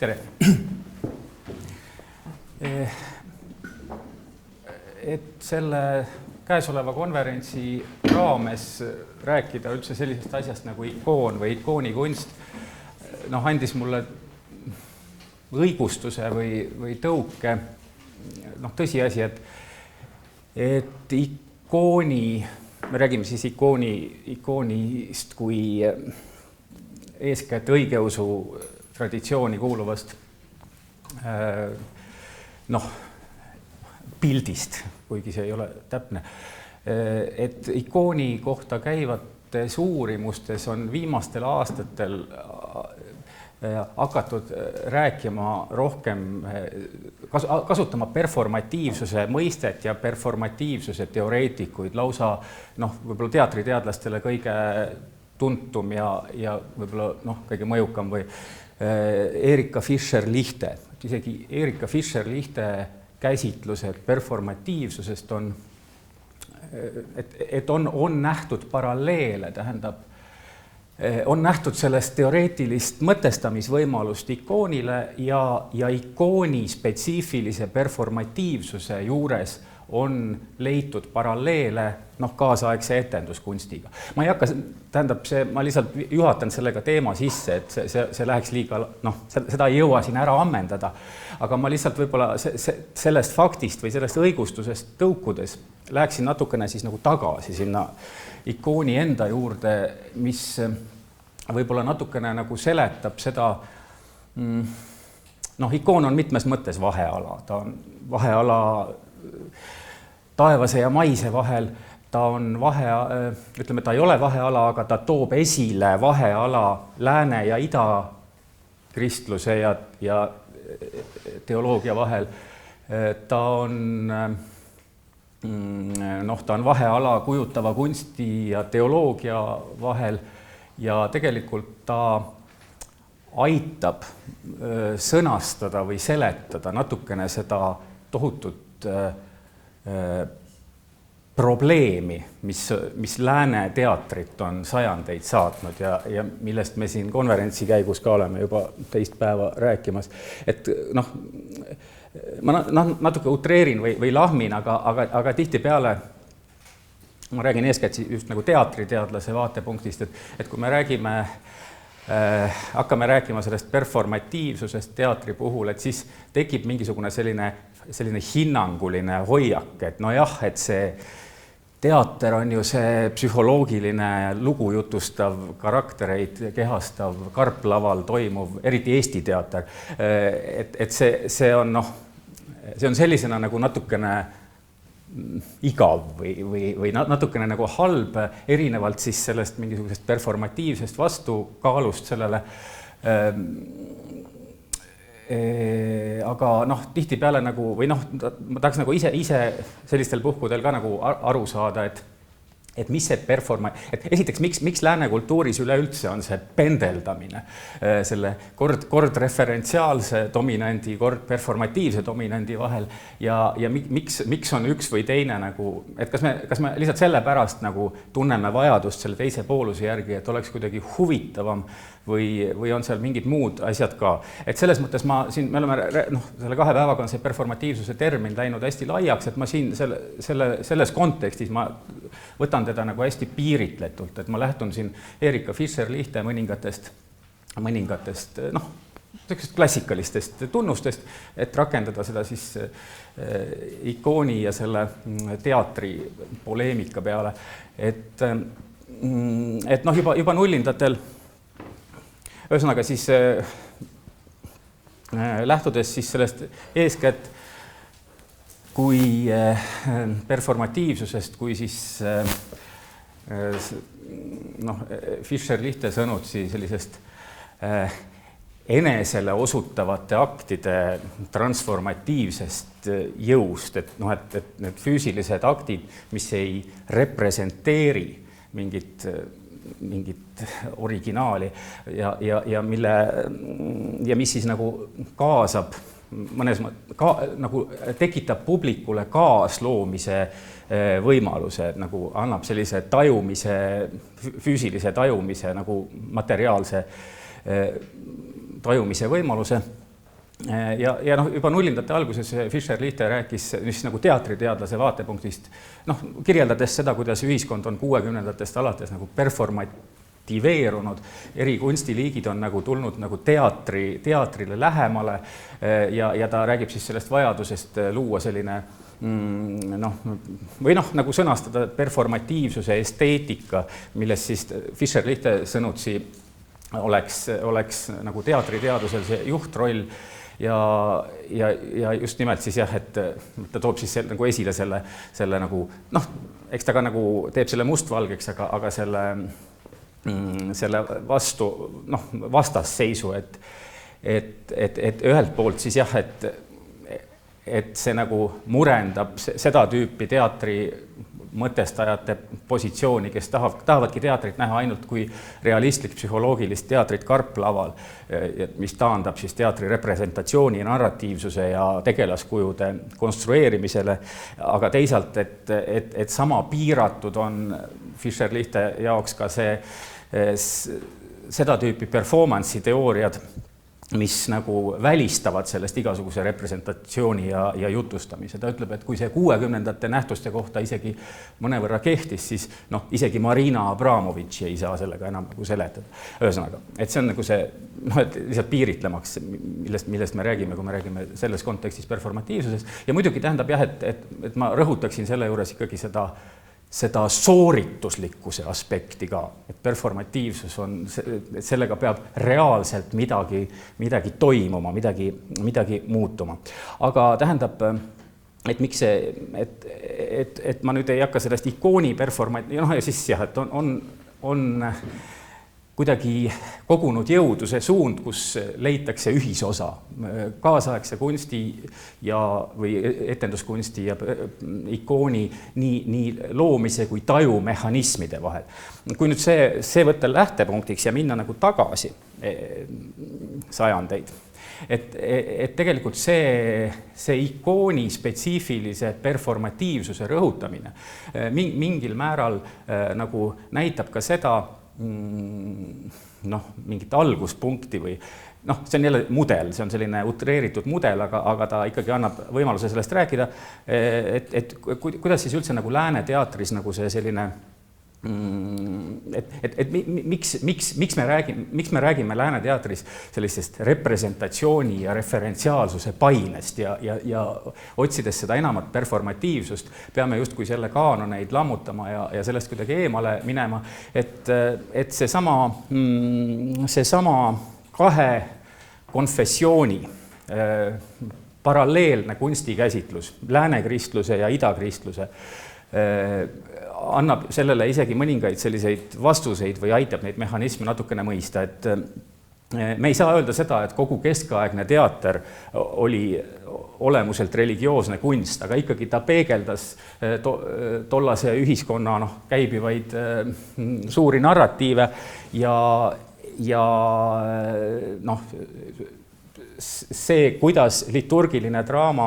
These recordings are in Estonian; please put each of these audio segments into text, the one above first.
Tere! Et selle käesoleva konverentsi raames rääkida üldse sellisest asjast nagu ikoon või ikoonikunst, andis mulle õigustuse või tõuke tõsiasi, et ikooni, me räägime siis ikoonist kui eeskätt õigeusu traditsiooni kuuluvast pildist, kuigi see ei ole täpne, et ikooni kohta käivates uurimustes on viimastel aastatel hakatud rääkima rohkem, kasutama performatiivsuse mõistet ja performatiivsuse teoreetikuid, lausa võib-olla teatriteadlastele kõige tuntum ja võib-olla kõige mõjukam või Erika Fischer-Lichte. Isegi Erika Fischer-Lichte käsitlused performatiivsusest on nähtud paralleele, tähendab, on nähtud sellest teoreetilist mõtestamisvõimalust ikoonile ja ikooni spetsiifilise performatiivsuse juures on leitud paralleele kaasaegse etenduskunstiga. Ma ei hakka, tähendab, ma lihtsalt juhatan sellega teema sisse, et see läheks liiga, seda ei jõua siin ära ammendada, aga ma lihtsalt võib-olla sellest faktist või sellest õigustusest tõukudes läheksin natukene siis nagu tagasi sinna ikooni enda juurde, mis võib-olla natukene nagu seletab seda, ikoon on mitmes mõttes vaheala, ta on vaheala taevase ja maise vahel, ta on ütleme, ta ei ole vaheala, aga ta toob esile vaheala lääne ja ida kristluse ja teoloogia vahel. Ta on vaheala kujutava kunsti ja teoloogia vahel ja tegelikult ta aitab sõnastada või seletada natukene seda tohutut probleemi, mis lääne teatrit on sajandeid saatnud ja millest me siin konverentsi käigus ka oleme juba teist päeva rääkimas. Et ma natuke utreerin või lahmin, aga tihtipeale ma räägin eeskätt just nagu teatriteadlase vaatepunktist, et kui me hakkame rääkima sellest performatiivsusest teatri puhul, et siis tekib mingisugune selline hinnanguline hoiak, et et see teater on ju see psühholoogiline lugu jutustav, karaktereid kehastav, karplaval toimuv, eriti Eesti teater, et see on sellisena nagu natukene igav või natukene nagu halb, erinevalt siis sellest mingisugusest performatiivsest vastukaalust sellele. Aga tihtipeale nagu, või ma tahaks nagu ise sellistel puhkudel ka nagu aru saada, et mis see et esiteks, miks lääne kultuuris üleüldse on see pendeldamine selle kord referentsiaalse dominandi, kord performatiivse dominandi vahel ja miks on üks või teine nagu, et kas me lihtsalt sellepärast nagu tunneme vajadust selle teise pooluse järgi, et oleks kuidagi huvitavam või on seal mingid muud asjad ka. Et selles mõttes me oleme, selle 2 päevaga on see performatiivsuse termin läinud hästi laiaks, et ma siin selles kontekstis ma võtan teda nagu hästi piiritletult, et ma lähtun siin Erika Fischer-Lichte mõningatest klassikalistest tunnustest, et rakendada seda siis ikooni ja selle teatri poleemika peale. Et juba nullindatel, ühesõnaga siis lähtudes siis sellest eeskätt kui performatiivsusest, kui siis Fischer-Lichte sõnud sellisest enesele osutavate aktide transformatiivsest jõust, et need füüsilised aktid, mis ei representeeri mingit originaali ja mis siis nagu kaasab nagu tekitab publikule kaasloomise võimaluse, nagu annab sellise tajumise, füüsilise tajumise, nagu materiaalse tajumise võimaluse. ja noh, juba nullindate alguses Fischer-Lichte rääkis mis nagu teatriteadlase vaatepunktist, noh, kirjeldades seda, kuidas ühiskond on 60ndatest alates nagu performativeerunud, eri kunstiliigid on nagu tulnud nagu teatrile lähemale ja ta räägib siis sellest vajadusest luua selline või nagu sõnastada performatiivsuse esteetika, milles siis Fischer-Lichte sõnutsi oleks nagu teatriteadusel see juhtroll ja just nimelt siis jah, et ta toob siis nagu esile selle nagu noh, eks ta ka nagu teeb selle mustvalgeks, aga selle vastu noh, vastasseisu, et ühelt poolt siis jah, et see nagu murendab seda tüüpi teatri mõtestajate positsiooni, kes tahavadki teatrit näha ainult kui realistlik psühholoogilist teatrit karplaval, mis taandab siis teatri representatsiooni, narratiivsuse ja tegelaskujude konstrueerimisele, aga teisalt, et sama piiratud on Fischer-Lichte jaoks ka seda tüüpi performance'i teooriad, mis nagu välistavad sellest igasuguse representatsiooni ja jutustamise. Ta ütleb, et kui see 60ndate nähtuste kohta isegi mõnevõrra kehtis, siis noh, isegi Marina Abramovitši ei saa sellega enam nagu seletada. Ühesõnaga, et see on nagu see, noh, et lihtsalt piiritlemaks, millest me räägime, kui me räägime selles kontekstis performatiivsusest. Ja muidugi tähendab jah, et ma rõhutaksin selle juures ikkagi seda soorituslikkuse aspekti ka, et performatiivsus on, sellega peab reaalselt midagi toimuma, midagi muutuma. Aga tähendab, et miks see, et ma nüüd ei hakka sellest ikooni ja siis jah, et on kuidagi kogunud jõudu see suund, kus leitakse ühisosa kaasaegse kunsti või etenduskunsti ja ikooni nii loomise kui tajumehhanismide vahel. Kui nüüd see võtta lähtepunktiks ja minna nagu tagasi sajandeid, et tegelikult see ikooni spetsiifilise performatiivsuse rõhutamine mingil määral nagu näitab ka seda, noh, mingit alguspunkti või noh, see on jälle mudel, see on selline utreeritud mudel, aga ta ikkagi annab võimaluse sellest rääkida, et kuidas siis üldse nagu lääne teatris nagu see selline miks me räägime lääne teatris sellisest representatsiooni ja referentsiaalsuse painest ja otsides seda enamat performatiivsust, peame justkui selle kaanoneid lammutama ja sellest kuidagi eemale minema, et seesama kahe konfessiooni paralleelne kunstikäsitlus, läänekristluse ja idakristluse annab sellele isegi mõningaid selliseid vastuseid või aitab neid mehhanisme natukene mõista, et me ei saa öelda seda, et kogu keskaegne teater oli olemuselt religioosne kunst, aga ikkagi ta peegeldas tollase ühiskonna käibivaid suuri narratiive ja noh, see, kuidas liturgiline draama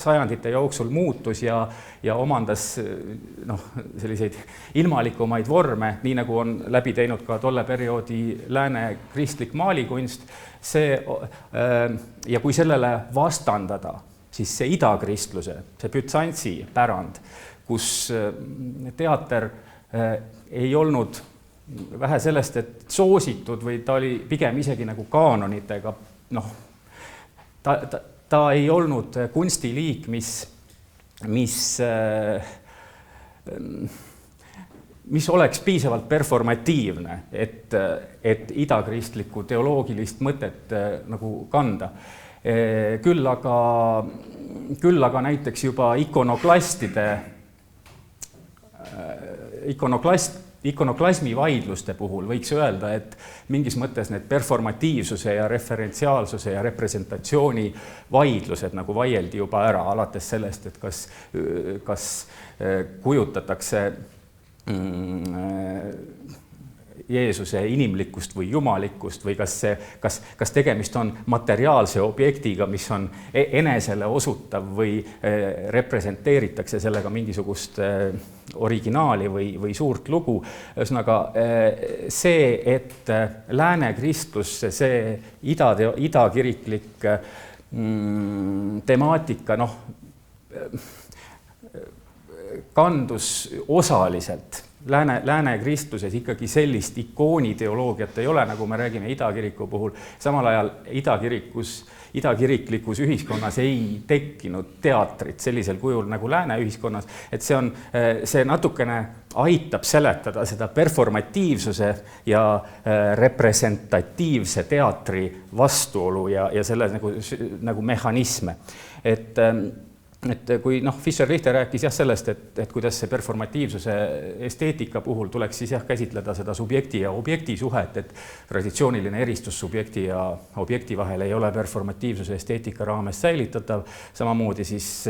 sajandite jooksul muutus ja omandas selliseid ilmalikumaid vorme, nii nagu on läbi teinud ka tolle perioodi lääne kristlik maalikunst, ja kui sellele vastandada, siis see idakristluse, see Bütsantsi pärand, kus teater ei olnud vähe sellest, et soositud või ta oli pigem isegi nagu kaanonitega, noh, ta ei olnud kunstiliik, mis oleks piisavalt performatiivne, et idakristlikku teoloogilist mõtet nagu kanda. Küll aga näiteks juba ikonoklasmi vaidluste puhul võiks öelda, et mingis mõttes need performatiivsuse ja referentsiaalsuse ja representatsiooni vaidlused nagu vaieldi juba ära alates sellest, et kas kujutatakse Jeesuse inimlikkust või jumalikkust või kas tegemist on materiaalse objektiga, mis on enesele osutav või representeeritakse sellega mingisugust originaali või suurt lugu. Ühesõnaga see, et lääne kristlusse see idakiriklik temaatika kandus osaliselt. Lääne kristluses ikkagi sellist ikooniteoloogiat ei ole, nagu me räägime idakiriku puhul. Samal ajal idakiriklikus ühiskonnas ei tekkinud teatrit sellisel kujul nagu lääne ühiskonnas, et see natukene aitab seletada seda performatiivsuse ja representatiivse teatri vastuolu ja selle nagu mehhanisme. Et kui Fischer-Richter rääkis sellest, et kuidas see performatiivsuse esteetika puhul tuleks siis käsitleda seda subjekti ja objekti suhet, et traditsiooniline eristus subjekti ja objekti vahel ei ole performatiivsuse esteetika raames säilitatav, samamoodi siis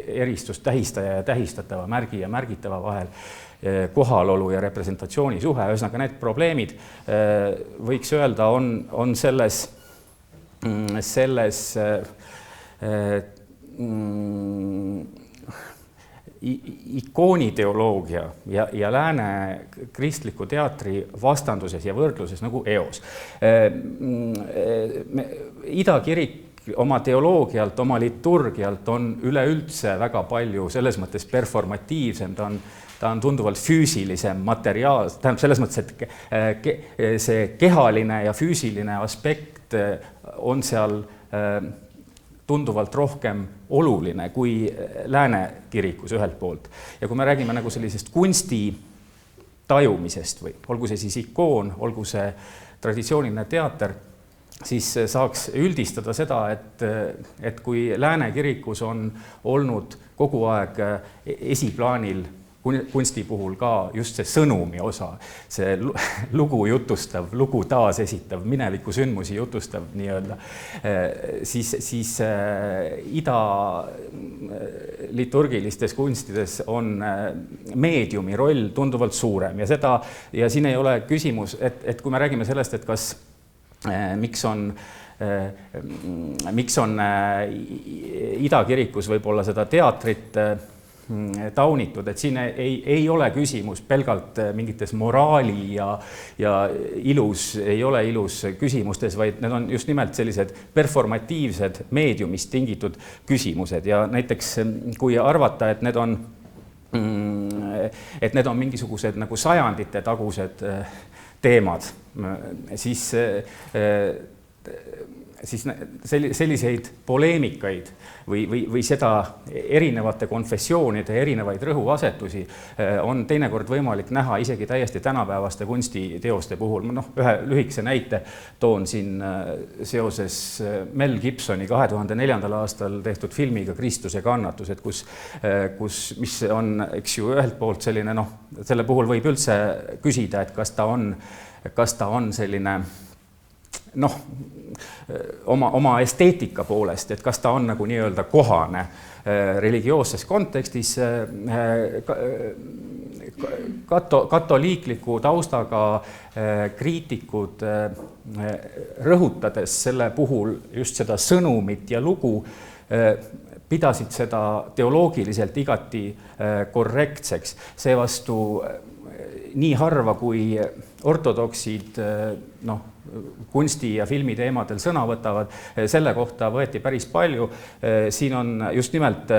eristus tähistaja ja tähistatava, märgi ja märgitava vahel, kohalolu ja representatsiooni suhe, ühesõnaga need probleemid võiks öelda on selles ikooniteoloogia ja lääne kristliku teatri vastanduses ja võrdluses nagu eos. Idakirik oma teoloogialt, oma liturgialt on üleüldse väga palju selles mõttes performatiivsem, ta on tunduvalt füüsilisem, materiaal, tähendab selles mõttes, et see kehaline ja füüsiline aspekt on seal tunduvalt rohkem oluline kui lääne kirikus ühelt poolt. Ja kui me räägime nagu sellisest kunsti tajumisest või olgu see siis ikoon, olgu see traditsiooniline teater, siis saaks üldistada seda, et kui lääne kirikus on olnud kogu aeg esiplaanil kunsti puhul ka just see sõnumi osa, see lugu jutustav, lugu taasesitav, mineviku sündmusi jutustav nii-öelda, siis ida liturgilistes kunstides on meediumi roll tunduvalt suurem ja siin ei ole küsimus, et kui me räägime sellest, et kas miks on idakirikus võib-olla seda teatrit taunitud, et siin ei ole küsimus pelgalt mingites moraali ja ei ole ilus küsimustes, vaid need on just nimelt sellised performatiivsed meediumist tingitud küsimused ja näiteks kui arvata, et need on mingisugused nagu sajandite tagused teemad, siis selliseid poleemikaid või seda erinevate konfessioonide erinevaid rõhuasetusi on teinekord võimalik näha isegi täiesti tänapäevaste kunstiteoste puhul. Ühe lühikese näite toon siin seoses Mel Gibsoni 2004. aastal tehtud filmiga Kristuse kannatused, mis on, eks ju, ühelt poolt selline, selle puhul võib üldse küsida, et kas ta on selline oma esteetika poolest, et kas ta on nagu nii-öelda kohane religioosses kontekstis katoliikliku taustaga kriitikud rõhutades selle puhul just seda sõnumit ja lugu pidasid seda teoloogiliselt igati korrektseks. Seevastu nii harva kui ortodoksid kunsti ja filmi teemadel sõna võtavad, selle kohta võeti päris palju. Siin on just nimelt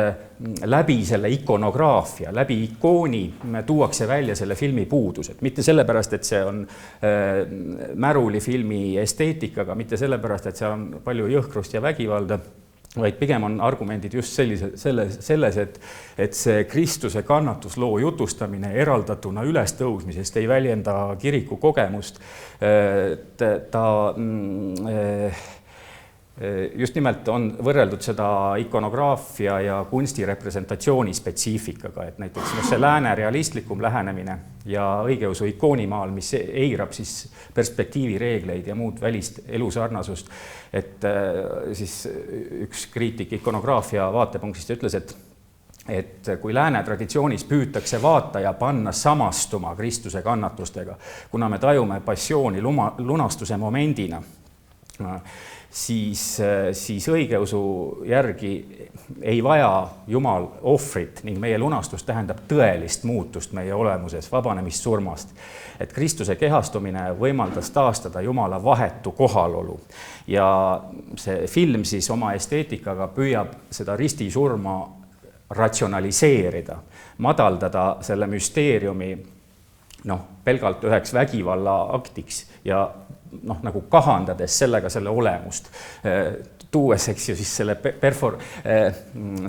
läbi selle ikonograafia, läbi ikooni tuuakse välja selle filmi puudused. Mitte sellepärast, et see on märuli filmi esteetikaga, mitte sellepärast, et seal on palju jõhkrust ja vägivalda, vaid pigem on argumendid just selles, et see Kristuse kannatusloo jutustamine eraldatuna ülestõusmisest ei väljenda kiriku kogemust. Ta just nimelt on võrreldud seda ikonograafia ja kunsti representatsiooni spetsiifikaga, et näiteks see lääne realistlikum lähenemine ja õigeusu ikoonimaal, mis eirab siis perspektiivireegleid ja muud välist elusarnasust, et siis üks kriitik ikonograafia vaatepunktist ütles, et kui lääne traditsioonis püütakse vaataja panna samastuma Kristuse kannatustega, kuna me tajume passiooni lunastuse momendina, siis õigeusu järgi ei vaja Jumal ohvrit ning meie lunastus tähendab tõelist muutust meie olemuses, vabanemist surmast. Et Kristuse kehastumine võimaldas taastada Jumala vahetu kohalolu ja see film siis oma esteetikaga püüab seda ristisurma ratsionaliseerida, madaldada selle müsteeriumi pelgalt üheks vägivalla aktiks ja nagu kahandades sellega selle olemust, tuues, eks ju, siis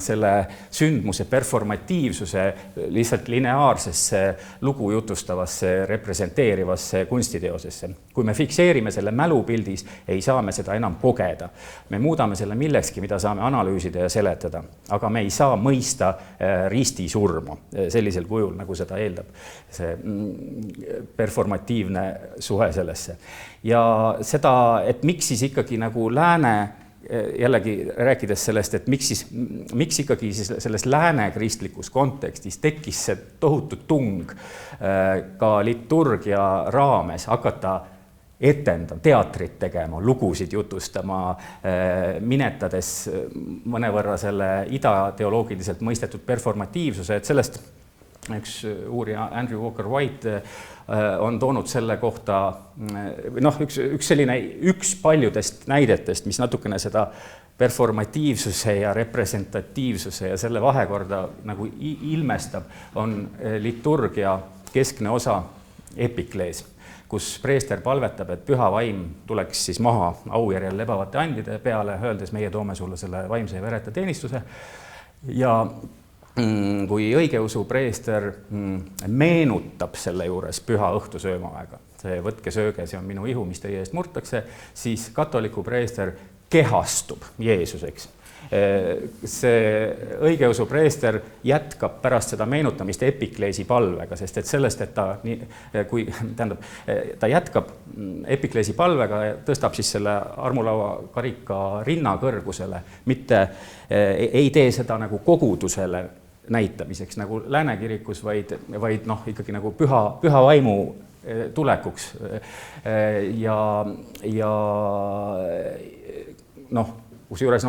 selle sündmuse performatiivsuse lihtsalt lineaarsesse lugu jutustavasse, representeerivasse kunstiteosesse. Kui me fikseerime selle mälupildis, ei saa me seda enam kogeda. Me muudame selle millekski, mida saame analüüsida ja seletada, aga me ei saa mõista ristisurma sellisel kujul, nagu seda eeldab see performatiivne suhe sellesse. Ja seda, et miks siis ikkagi nagu lääne jällegi rääkides sellest, et miks ikkagi siis selles lääne kristlikus kontekstis tekkis see tohutu tung ka liturgia raames hakata etendama, teatrit tegema, lugusid jutustama, minetades mõnevõrra selle idateoloogiliselt mõistetud performatiivsuse, et sellest üks uurija Andrew Walker White on toonud selle kohta üks paljudest näidetest, mis natukene seda performatiivsuse ja representatiivsuse ja selle vahekorda nagu ilmestab, on liturgia keskne osa epiklees, kus preester palvetab, et püha vaim tuleks siis maha aujärjel lebavate andide peale, öeldes meie toome sulle selle vaimse ja vereta teenistuse. Ja kui õigeusu preester meenutab selle juures püha õhtusöömaaega, see võtke sööge, see on minu ihu, mis teie eest murtakse, siis katoliku preester kehastub Jeesuseks. See õigeusu preester jätkab pärast seda meenutamist epikleesi palvega, sest et sellest, et ta jätkab epikleesi palvega ja tõstab siis selle armulaua karika rinna kõrgusele, mitte ei tee seda nagu kogudusele näitamiseks nagu lääne kirikus, vaid ikkagi nagu püha vaimu tulekuks ja kusjuures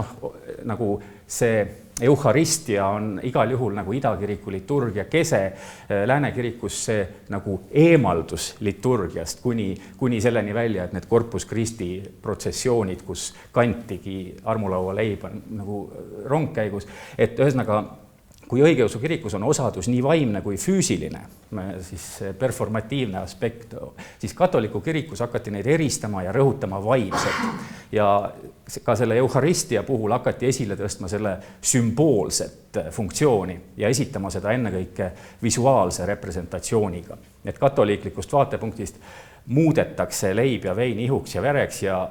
nagu see eucharistia on igal juhul nagu idakiriku liturgia kese, lääne kirikus see nagu eemaldus liturgiast kuni selleni välja, et need Corpus Christi protsessioonid, kus kantigi armulaua leiba nagu rongkäigus, et ühesõnaga kui õigeusu kirikus on osadus nii vaimne kui füüsiline, siis performatiivne aspekt, siis katoliku kirikus hakati neid eristama ja rõhutama vaimset. Ja ka selle eucharistia puhul hakati esile tõstma selle sümboolset funktsiooni ja esitama seda ennekõike visuaalse representatsiooniga. Et katoliiklikust vaatepunktist muudetakse leib ja vein ihuks ja vereks ja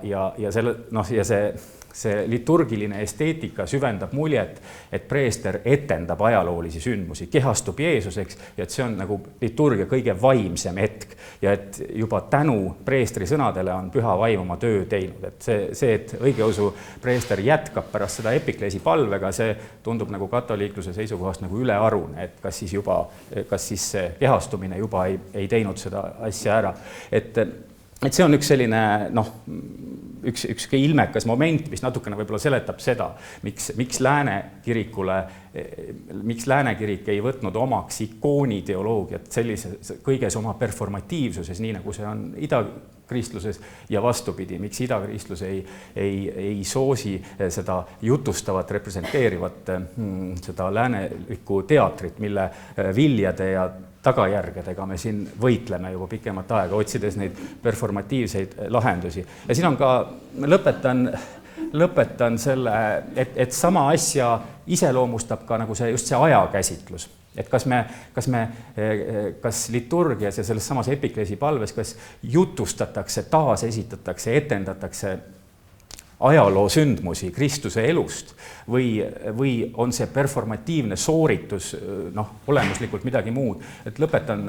see liturgiline esteetika süvendab muljet, et preester etendab ajaloolisi sündmusi, kehastub Jeesuseks ja et see on nagu liturgia kõige vaimsem hetk ja et juba tänu preestri sõnadele on püha vaim oma töö teinud. Et see, et õigeusu preester jätkab pärast seda epikleesi palvega, see tundub nagu katoliikluse seisukohast nagu ülearune, et kas siis see kehastumine juba ei teinud seda asja ära. Et see on üks selline, üks ilmekas moment, mis natukene võib-olla seletab seda, miks lääne kirik ei võtnud omaks ikooniteoloogiat sellise kõiges oma performatiivsuses, nii nagu see on idakristluses ja vastupidi, miks idakristlus ei soosi seda jutustavat, representeerivat seda läänelikku teatrit, mille viljade ja tagajärgedega me siin võitleme juba pikemat aega, otsides neid performatiivseid lahendusi. Ja siin on ka, lõpetan selle, et sama asja iseloomustab ka nagu just see ajakäsitlus. Et kas liturgias ja selles samas epikleesi palves, kas jutustatakse, taas esitatakse, etendatakse ajaloo sündmusi Kristuse elust või on see performatiivne sooritus olemuslikult midagi muud. Et lõpetan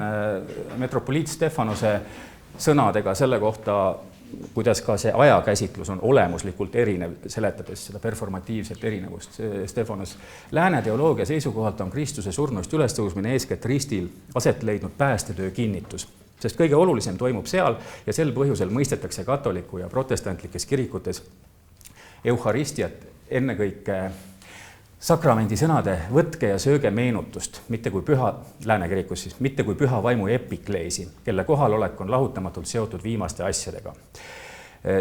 metropoliit Stefanose sõnadega selle kohta, kuidas ka see ajakäsitlus on olemuslikult erinev, seletades seda performatiivset erinevust. Stefanos, lääne teoloogia seisukohalt on Kristuse surnuist ülestõusmine eeskätt ristil aset leidnud päästetöö kinnitus, sest kõige olulisem toimub seal ja sel põhjusel mõistetakse katoliku ja protestantlikes kirikutes euharistiat ennekõike sakramendi sõnade võtke ja sööge meenutust, mitte kui püha, lääne kirikus siis, mitte kui püha vaimu epikleesi, kelle kohalolek on lahutamatult seotud viimaste asjadega.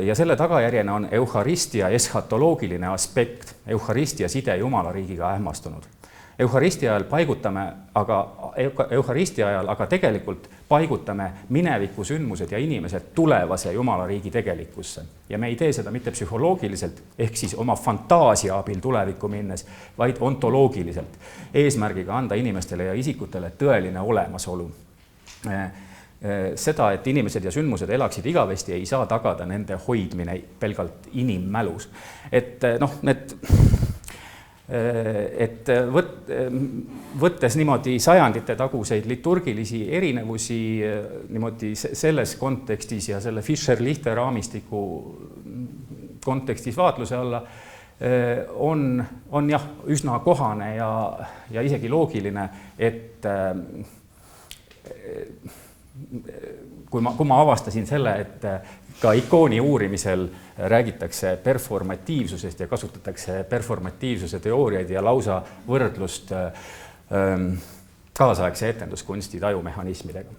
Ja selle tagajärjena on euharistia eschatoloogiline aspekt, euharistia side Jumala riigiga ähmastunud. Euharistia ajal aga tegelikult paigutame mineviku sündmused ja inimesed tulevase Jumala riigi tegelikkusse. Ja me ei tee seda mitte psühholoogiliselt, ehk siis oma fantaasia abil tulevikku minnes, vaid ontoloogiliselt, eesmärgiga anda inimestele ja isikutele tõeline olemasolu. Seda, et inimesed ja sündmused elaksid igavesti, ei saa tagada nende hoidmine pelgalt inimmälus. Võttes niimoodi sajandite taguseid liturgilisi erinevusi niimoodi selles kontekstis ja selle Fischer-Lichte raamistiku kontekstis vaatluse alla on jah, üsna kohane ja isegi loogiline, et kui ma avastasin selle, et ka ikooni uurimisel räägitakse performatiivsusest ja kasutatakse performatiivsuse teooriaid ja lausa võrdlust kaasaegse etenduskunsti tajumehhanismidega.